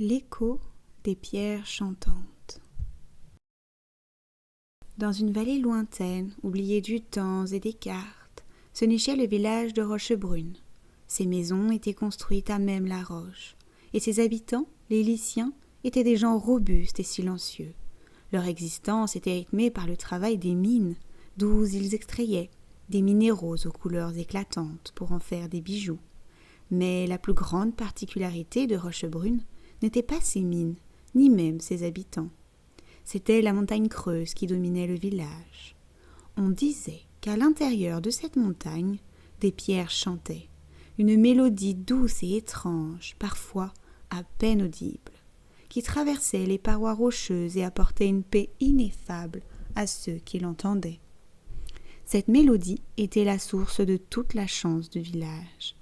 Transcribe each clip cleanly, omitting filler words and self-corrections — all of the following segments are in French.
L'écho des pierres chantantes. Dans une vallée lointaine, oubliée du temps et des cartes, se nichait le village de Rochebrune. Ses maisons étaient construites à même la roche, et ses habitants, les Lyciens, étaient des gens robustes et silencieux. Leur existence était rythmée par le travail des mines, d'où ils extrayaient des minéraux aux couleurs éclatantes pour en faire des bijoux. Mais la plus grande particularité de Rochebrune n'était pas ses mines, ni même ses habitants. C'était la montagne creuse qui dominait le village. On disait qu'à l'intérieur de cette montagne, des pierres chantaient, une mélodie douce et étrange, parfois à peine audible, qui traversait les parois rocheuses et apportait une paix ineffable à ceux qui l'entendaient. Cette mélodie était la source de toute la chance du village.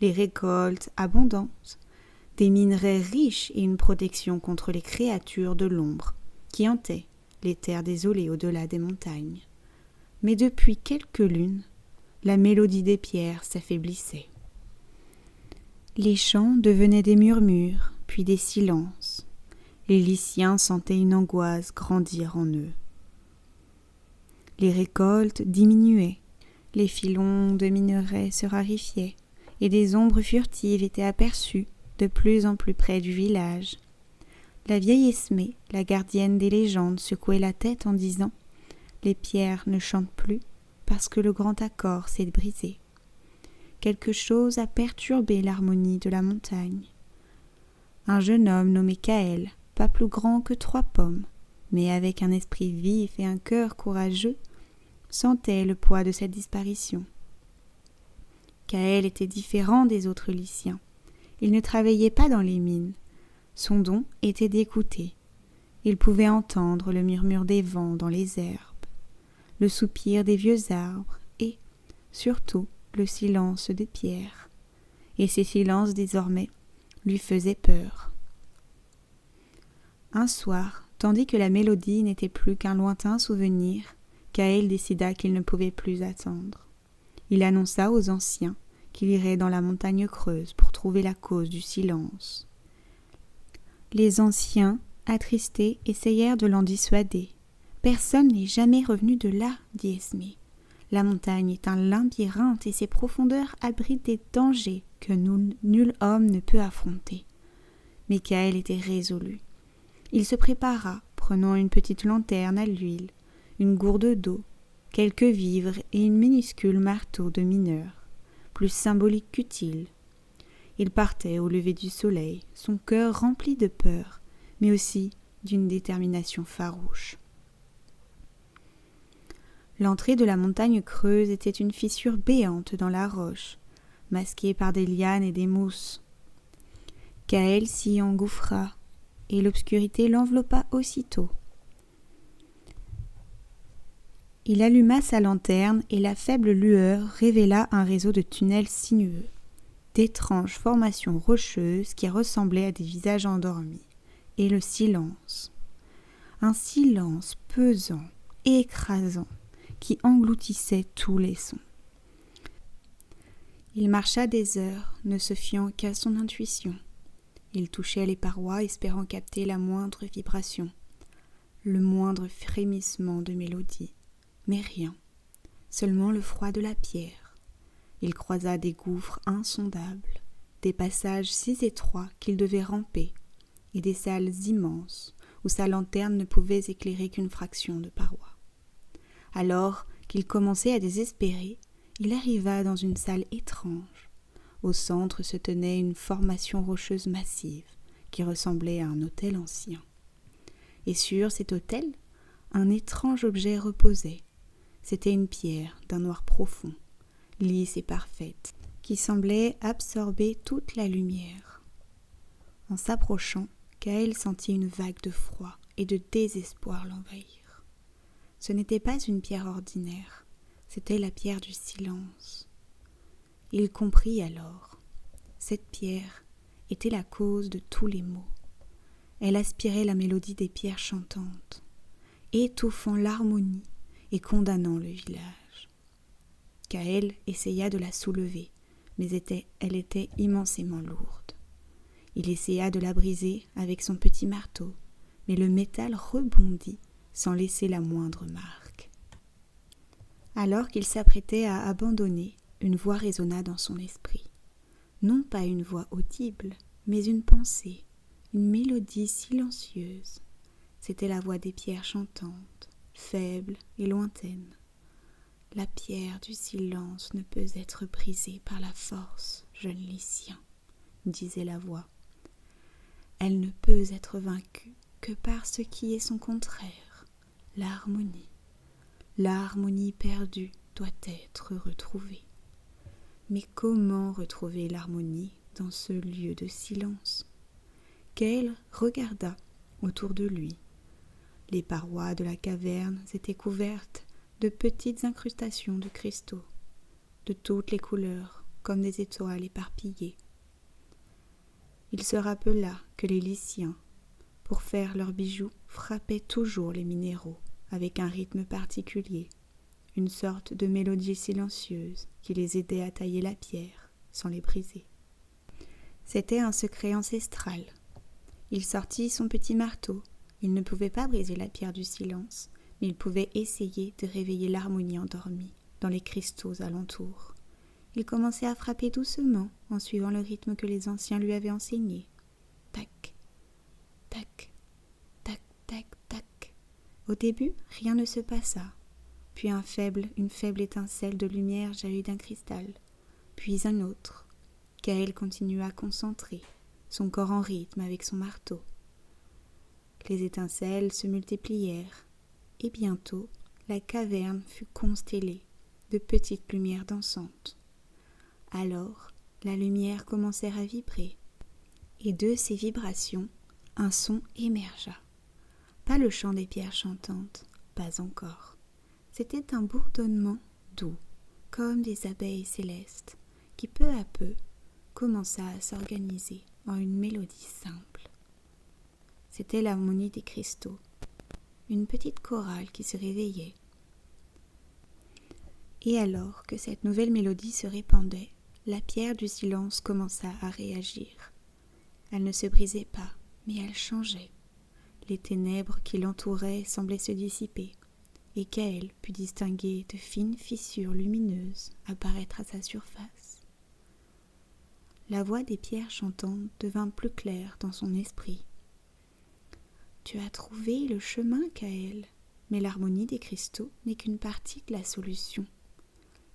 Les récoltes abondantes, des minerais riches et une protection contre les créatures de l'ombre qui hantaient les terres désolées au-delà des montagnes. Mais depuis quelques lunes, la mélodie des pierres s'affaiblissait. Les chants devenaient des murmures, puis des silences. Les Lyciens sentaient une angoisse grandir en eux. Les récoltes diminuaient, les filons de minerais se raréfiaient, et des ombres furtives étaient aperçues de plus en plus près du village. La vieille Esmée, la gardienne des légendes, secouait la tête en disant « Les pierres ne chantent plus parce que le grand accord s'est brisé. Quelque chose a perturbé l'harmonie de la montagne. » Un jeune homme nommé Kaël, pas plus grand que 3 pommes, mais avec un esprit vif et un cœur courageux, sentait le poids de cette disparition. Kaël était différent des autres Lyciens. Il ne travaillait pas dans les mines. Son don était d'écouter. Il pouvait entendre le murmure des vents dans les herbes, le soupir des vieux arbres et, surtout, le silence des pierres. Et ces silences, désormais, lui faisaient peur. Un soir, tandis que la mélodie n'était plus qu'un lointain souvenir, Kaël décida qu'il ne pouvait plus attendre. Il annonça aux anciens qu'il irait dans la montagne creuse pour trouver la cause du silence. Les anciens, attristés, essayèrent de l'en dissuader. « Personne n'est jamais revenu de là, dit Esmée. La montagne est un labyrinthe et ses profondeurs abritent des dangers que nul homme ne peut affronter. » Mais Kaël était résolu. Il se prépara, prenant une petite lanterne à l'huile, une gourde d'eau, quelques vivres et une minuscule marteau de mineur, plus symbolique qu'utile. Il partait au lever du soleil, son cœur rempli de peur, mais aussi d'une détermination farouche. L'entrée de la montagne creuse était une fissure béante dans la roche, masquée par des lianes et des mousses. Kaël s'y engouffra, et l'obscurité l'enveloppa aussitôt. Il alluma sa lanterne et la faible lueur révéla un réseau de tunnels sinueux, d'étranges formations rocheuses qui ressemblaient à des visages endormis, et le silence. Un silence pesant, écrasant, qui engloutissait tous les sons. Il marcha des heures, ne se fiant qu'à son intuition. Il touchait les parois, espérant capter la moindre vibration, le moindre frémissement de mélodie. Mais rien, seulement le froid de la pierre. Il croisa des gouffres insondables, des passages si étroits qu'il devait ramper, et des salles immenses où sa lanterne ne pouvait éclairer qu'une fraction de paroi. Alors qu'il commençait à désespérer, il arriva dans une salle étrange. Au centre se tenait une formation rocheuse massive qui ressemblait à un autel ancien. Et sur cet autel, un étrange objet reposait. C'était une pierre d'un noir profond, lisse et parfaite, qui semblait absorber toute la lumière. En s'approchant, Kaël sentit une vague de froid et de désespoir l'envahir. Ce n'était pas une pierre ordinaire, c'était la pierre du silence. Il comprit alors. Cette pierre était la cause de tous les maux. Elle aspirait la mélodie des pierres chantantes, étouffant l'harmonie et condamnant le village. Kaël essaya de la soulever, mais elle était immensément lourde. Il essaya de la briser avec son petit marteau, mais le métal rebondit sans laisser la moindre marque. Alors qu'il s'apprêtait à abandonner, une voix résonna dans son esprit. Non pas une voix audible, mais une pensée, une mélodie silencieuse. C'était la voix des pierres chantantes, faible et lointaine. La pierre du silence ne peut être brisée par la force, jeune lycien, disait la voix. Elle ne peut être vaincue que par ce qui est son contraire, l'harmonie. L'harmonie perdue doit être retrouvée. Mais comment retrouver l'harmonie dans ce lieu de silence? Kael regarda autour de lui. Les parois de la caverne étaient couvertes de petites incrustations de cristaux, de toutes les couleurs, comme des étoiles éparpillées. Il se rappela que les Lyciens, pour faire leurs bijoux, frappaient toujours les minéraux avec un rythme particulier, une sorte de mélodie silencieuse qui les aidait à tailler la pierre sans les briser. C'était un secret ancestral. Il sortit son petit marteau. Il ne pouvait pas briser la pierre du silence, mais il pouvait essayer de réveiller l'harmonie endormie dans les cristaux alentours. Il commençait à frapper doucement en suivant le rythme que les anciens lui avaient enseigné. Tac, tac, tac, tac, tac. Au début, rien ne se passa. Puis une faible étincelle de lumière jaillit d'un cristal, puis un autre. Kael continua à concentrer, son corps en rythme avec son marteau. Les étincelles se multiplièrent, et bientôt la caverne fut constellée de petites lumières dansantes. Alors, la lumière commença à vibrer, et de ces vibrations, un son émergea. Pas le chant des pierres chantantes, pas encore. C'était un bourdonnement doux, comme des abeilles célestes, qui peu à peu commença à s'organiser en une mélodie simple. C'était l'harmonie des cristaux, une petite chorale qui se réveillait. Et alors que cette nouvelle mélodie se répandait, la pierre du silence commença à réagir. Elle ne se brisait pas, mais elle changeait. Les ténèbres qui l'entouraient semblaient se dissiper, et Kael put distinguer de fines fissures lumineuses apparaître à sa surface. La voix des pierres chantantes devint plus claire dans son esprit. « Tu as trouvé le chemin, Kael, mais l'harmonie des cristaux n'est qu'une partie de la solution.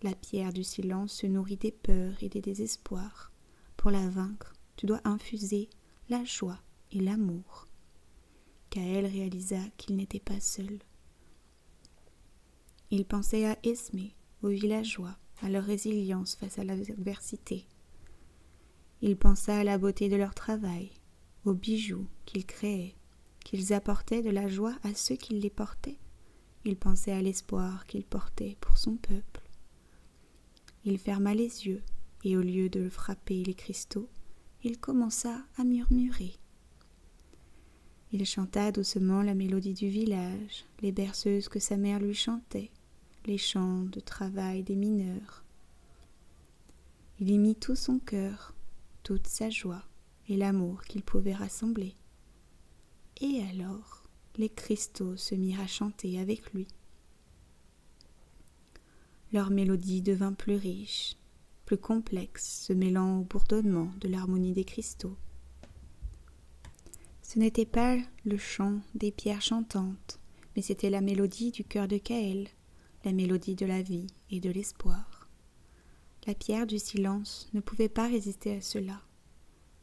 La pierre du silence se nourrit des peurs et des désespoirs. Pour la vaincre, tu dois infuser la joie et l'amour. » Kael réalisa qu'il n'était pas seul. Il pensait à Esmé, aux villageois, à leur résilience face à l'adversité. Il pensa à la beauté de leur travail, aux bijoux qu'ils créaient, qu'ils apportaient de la joie à ceux qui les portaient. Il pensait à l'espoir qu'il portait pour son peuple. Il ferma les yeux, et au lieu de frapper les cristaux, il commença à murmurer. Il chanta doucement la mélodie du village, les berceuses que sa mère lui chantait, les chants de travail des mineurs. Il y mit tout son cœur, toute sa joie et l'amour qu'il pouvait rassembler. Et alors, les cristaux se mirent à chanter avec lui. Leur mélodie devint plus riche, plus complexe, se mêlant au bourdonnement de l'harmonie des cristaux. Ce n'était pas le chant des pierres chantantes, mais c'était la mélodie du cœur de Kael, la mélodie de la vie et de l'espoir. La pierre du silence ne pouvait pas résister à cela.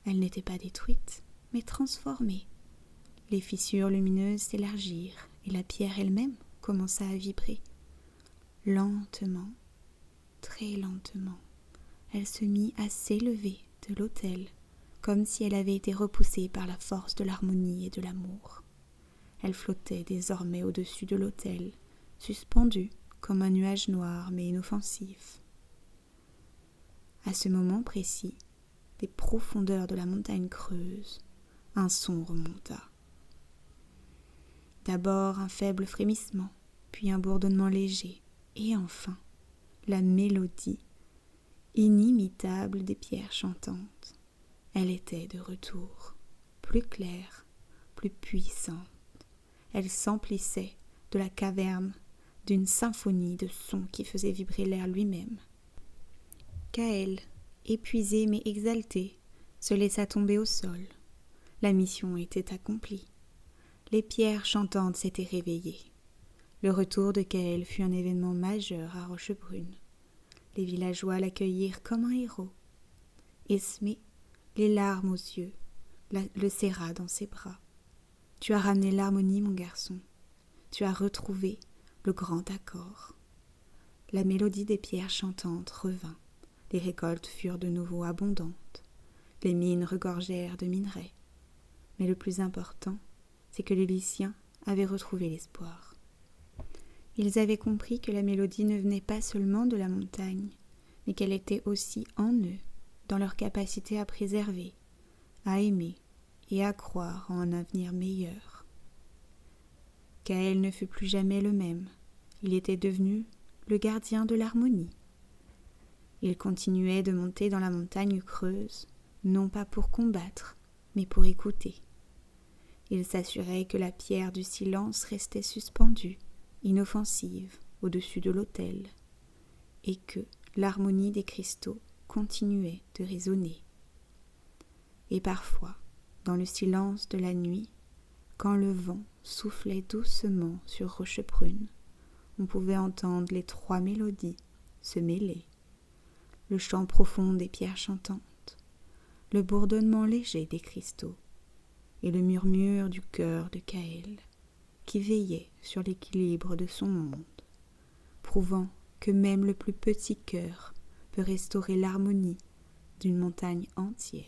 Elle n'était pas détruite, mais transformée. Les fissures lumineuses s'élargirent et la pierre elle-même commença à vibrer. Lentement, très lentement, elle se mit à s'élever de l'autel, comme si elle avait été repoussée par la force de l'harmonie et de l'amour. Elle flottait désormais au-dessus de l'autel, suspendue comme un nuage noir mais inoffensif. À ce moment précis, des profondeurs de la montagne creuse, un son remonta. D'abord un faible frémissement, puis un bourdonnement léger, et enfin la mélodie inimitable des pierres chantantes. Elle était de retour, plus claire, plus puissante. Elle s'emplissait de la caverne d'une symphonie de sons qui faisait vibrer l'air lui-même. Kaël, épuisé mais exalté, se laissa tomber au sol. La mission était accomplie. Les pierres chantantes s'étaient réveillées. Le retour de Kaël fut un événement majeur à Rochebrune. Les villageois l'accueillirent comme un héros. Esmé, les larmes aux yeux, le serra dans ses bras. « Tu as ramené l'harmonie, mon garçon. Tu as retrouvé le grand accord. » La mélodie des pierres chantantes revint. Les récoltes furent de nouveau abondantes. Les mines regorgèrent de minerais. Mais le plus important, c'est que les Lyciens avaient retrouvé l'espoir. Ils avaient compris que la mélodie ne venait pas seulement de la montagne, mais qu'elle était aussi en eux, dans leur capacité à préserver, à aimer et à croire en un avenir meilleur. Kaël ne fut plus jamais le même. Il était devenu le gardien de l'harmonie. Il continuait de monter dans la montagne creuse, non pas pour combattre, mais pour écouter. Il s'assurait que la pierre du silence restait suspendue, inoffensive, au-dessus de l'autel, et que l'harmonie des cristaux continuait de résonner. Et parfois, dans le silence de la nuit, quand le vent soufflait doucement sur Rochebrune, on pouvait entendre les 3 mélodies se mêler. Le chant profond des pierres chantantes, le bourdonnement léger des cristaux et le murmure du cœur de Kaël qui veillait sur l'équilibre de son monde, prouvant que même le plus petit cœur peut restaurer l'harmonie d'une montagne entière.